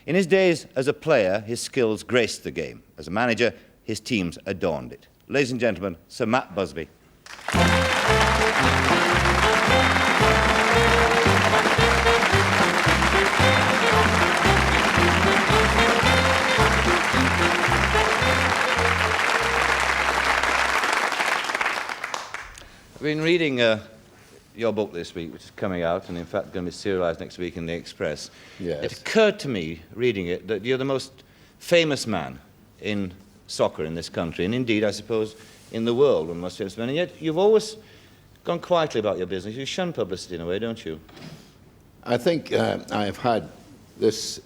In his days as a player, his skills graced the game. As a manager, his teams adorned it. Ladies and gentlemen, Sir Matt Busby. I've been reading your book this week, which is coming out, and in fact going to be serialised next week in the Express. Yes. It occurred to me, reading it, that you're the most famous man in soccer in this country, and indeed, I suppose, in the world, one of the most famous men. And yet, you've always gone quietly about your business. You shun publicity in a way, don't you? I think I've had this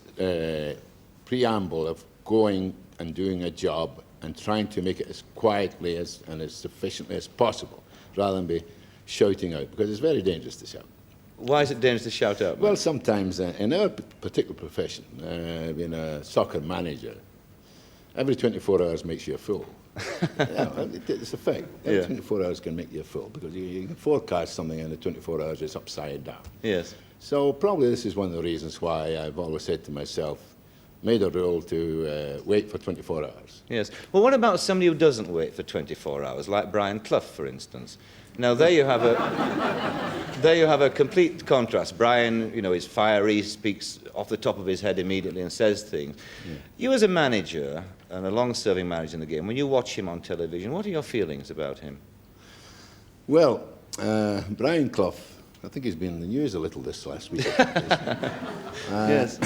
preamble of going and doing a job and trying to make it as quietly and as sufficiently as possible, rather than be shouting out, because it's very dangerous to shout. Why is it dangerous to shout out? Well, sometimes in our particular profession, being a soccer manager, every 24 hours makes you a fool. Yeah, it's a fact. Every 24 hours can make you a fool, because you can forecast something in the 24 hours, it's upside down. Yes. So probably this is one of the reasons why I've always said to myself, made a rule to wait for 24 hours. Yes. Well, what about somebody who doesn't wait for 24 hours, like Brian Clough, for instance? Now, there you have a complete contrast. Brian, you know, is fiery, speaks off the top of his head immediately and says things. Yeah. You as a manager, and a long-serving manager in the game, when you watch him on television, what are your feelings about him? Well, Brian Clough, I think he's been in the news a little this last week. Yes.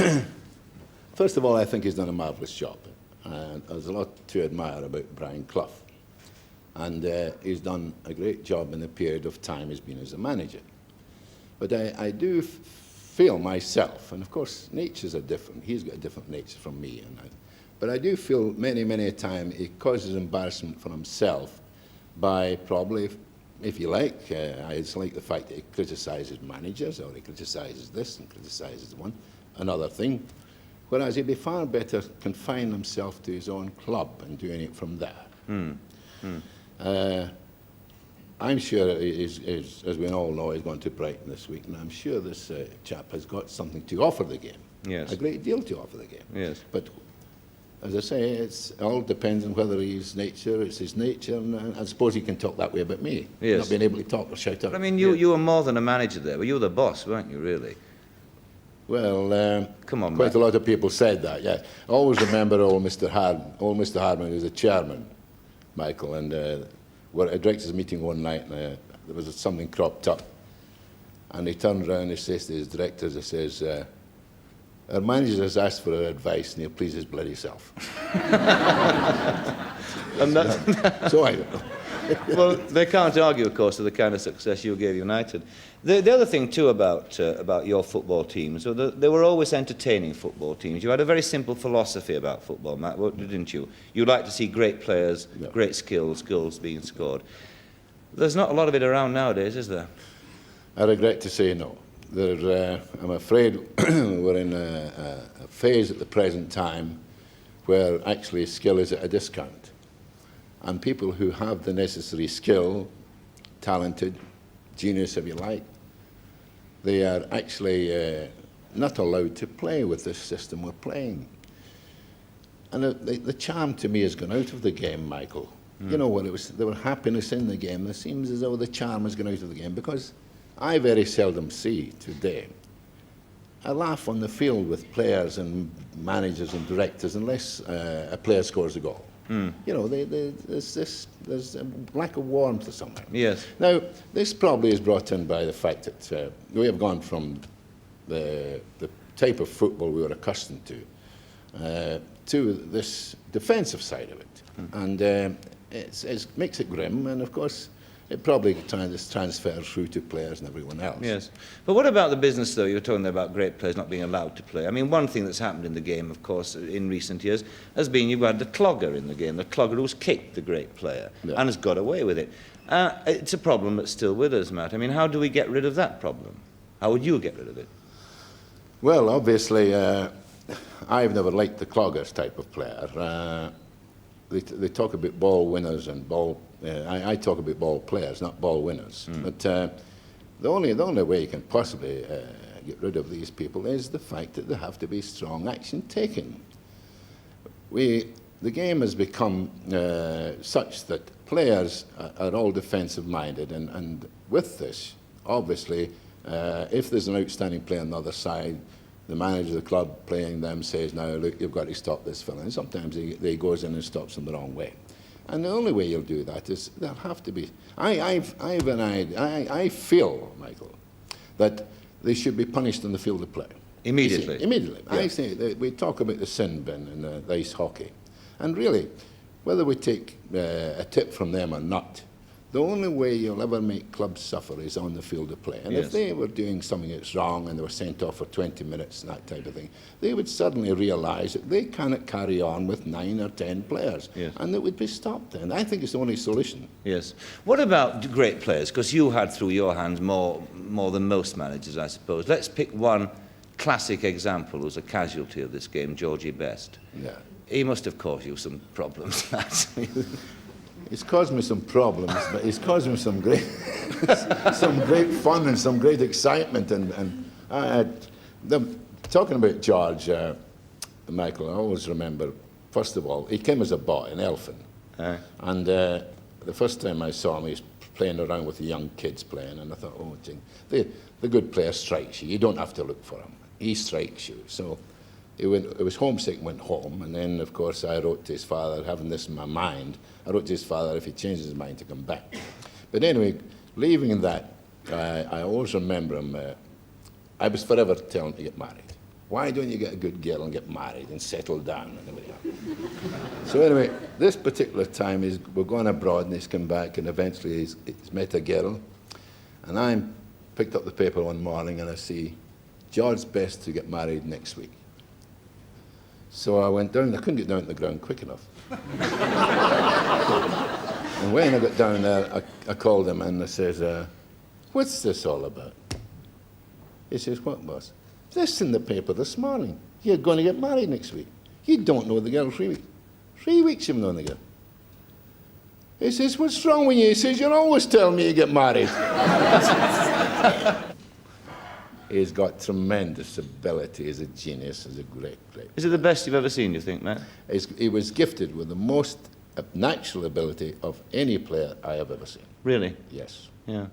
First of all, I think he's done a marvellous job. There's a lot to admire about Brian Clough. And he's done a great job in the period of time he's been as a manager. But I do feel myself, and of course natures are different, he's got a different nature from me, but I do feel many, many a time he causes embarrassment for himself by probably, if you like, I dislike the fact that he criticises managers, or he criticises this and criticises another thing, whereas he'd be far better confining himself to his own club and doing it from there. Mm. I'm sure, as we all know, he's going to Brighton this week, and I'm sure this chap has got something to offer the game. Yes. A great deal to offer the game. Yes. But as I say, it all depends on whether it's his nature, and I suppose he can talk that way about me. Yes. Not being able to talk or shout out. But I mean, you were more than a manager there, but you were the boss, weren't you, really? Well, come on, quite Matt. a lot of people said that, yeah. I always remember old Mr. Hardman was the chairman, Michael, and we're at a directors' meeting one night, and there was something cropped up, and he turned around and he says to his directors, he says, our manager has asked for our advice, and he'll please his bloody self. And that's So I don't know. well, they can't argue, of course, with the kind of success you gave United. The other thing, too, about your football teams, they were always entertaining football teams. You had a very simple philosophy about football, Matt, didn't you? You like to see great players, great skills, goals being scored. There's not a lot of it around nowadays, is there? I regret to say no. I'm afraid we're in a phase at the present time where actually skill is at a discount. And people who have the necessary skill, talented, genius if you like, they are actually not allowed to play with this system we're playing. And the charm to me has gone out of the game, Michael. You know what, there was happiness in the game. It seems as though the charm has gone out of the game, because I very seldom see today a laugh on the field with players and managers and directors unless a player scores a goal. You know, there's a lack of warmth or something. Yes. Now, this probably is brought in by the fact that we have gone from the type of football we were accustomed to this defensive side of it. And it makes it grim, and of course, it probably transfers through to players and everyone else. Yes. But what about the business, though? You were talking about great players not being allowed to play. I mean, one thing that's happened in the game, of course, in recent years, has been you've had the clogger in the game, the clogger who's kicked the great player and has got away with it. It's a problem that's still with us, Matt. I mean, how do we get rid of that problem? How would you get rid of it? Well, obviously, I've never liked the cloggers type of player. They talk about ball winners and ball. I talk about ball players, not ball winners. But the only way you can possibly get rid of these people is the fact that there have to be strong action taken. The game has become such that players are all defensive-minded, and with this, obviously, if there's an outstanding player on the other side, the manager of the club playing them says, "Now, look, you've got to stop this fella." And sometimes he goes in and stops them the wrong way. And the only way you'll do that is there'll have to be... I feel, Michael, that they should be punished on the field of play. Immediately? Immediately. Yeah. I say that we talk about the sin bin in the ice hockey. And really, whether we take a tip from them or not, the only way you'll ever make clubs suffer is on the field of play. And Yes. if they were doing something that's wrong and they were sent off for 20 minutes and that type of thing, they would suddenly realise that they cannot carry on with 9 or 10 players. Yes. And it would be stopped. And I think it's the only solution. Yes. What about great players? Because you had through your hands more than most managers, I suppose. Let's pick one classic example who's a casualty of this game, Georgie Best. Yeah. He must have caused you some problems. It's caused me some problems, but it's caused me some great, some great fun and some great excitement. Talking about George, Michael, I always remember, first of all, he came as a boy, an elfin. And the first time I saw him, he was playing around with the young kids playing, and I thought, oh, gee, the good player strikes you. You don't have to look for him. He strikes you. So he was homesick and went home, and then, of course, I wrote to his father, having this in my mind, I wrote to his father if he changes his mind to come back. But anyway, leaving that, I always remember him, I was forever telling him to get married. Why don't you get a good girl and get married and settle down and everything else? So anyway, this particular time, we're going abroad and he's come back, and eventually he's met a girl, and I picked up the paper one morning and I see George Best to get married next week. So I went down, I couldn't get down to the ground quick enough. And when I got down there, I called him and I says, what's this all about? He says, what, boss? This in the paper this morning. You're going to get married next week. You don't know the girl 3 weeks. 3 weeks you've known the girl. He says, what's wrong with you? He says, you're always telling me you get married. He's got tremendous ability. He's a genius. He's a great. Is it the best you've ever seen, you think, Matt? He was gifted with the most natural ability of any player I have ever seen. Really? Yes. Yeah.